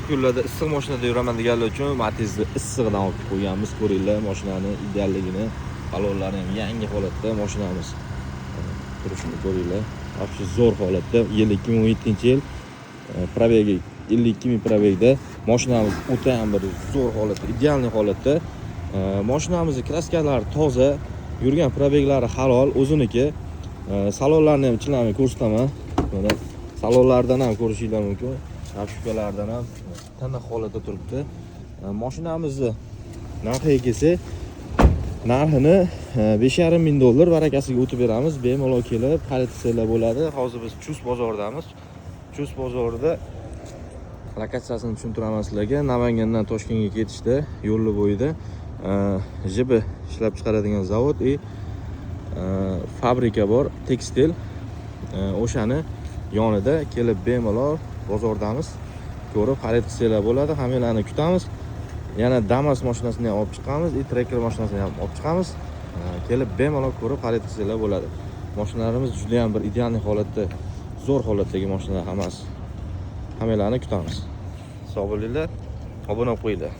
Kunlarda issiq mashinada yuraman deganlar uchun Matiz'ni issig'idan olib qo'yganmiz. Ko'ringlar mashinani idealligini, balollari ham yangi holatda mashinamiz. Turishini ko'ringlar. Вообще zo'r holatda. Yil 2017-yil probegi 52 ming probegda mashinamiz o'ta ham bir zo'r holatda, ideal holatda. Mashinamizning kraskalari toza, yurgan probeglari halol, o'ziniki. Salonlarni ham ichilarini ko'rsataman. Mana salonlardan ham ko'rishinglar mumkin. Shapkalardan ham tana holatda turibdi. Mashinamizni narxiga kelsak, narxini $5,5 ming barakasiga o'tib beramiz. Bemalol kelib xarid qilsanglar bo'ladi. Hozir biz Chust bozoridamiz. Chust bozorida lokatsiyasini tushuntiraman sizlarga. Namangandan Toshkentga ketishda yo'l bo'yida JB ishlab chiqaradigan zavod fabrika bor, tekstil. O'shani yonida kelib bemalol bozordamiz. Ko'rib xarid qilsanglar bo'ladi. Hammalarni kutamiz. Yana Damas mashinasini ham olib chiqamiz, Tracker mashinasini ham olib chiqamiz. Kelib bemalol ko'rib xarid qilsanglar bo'ladi. Mashinalarimiz juda ham bir ideal holatda, zo'r holatdagi mashinalar hammasi. Hammalarni kutamiz. Sog' bo'linglar, obuna bo'lib qo'yinglar.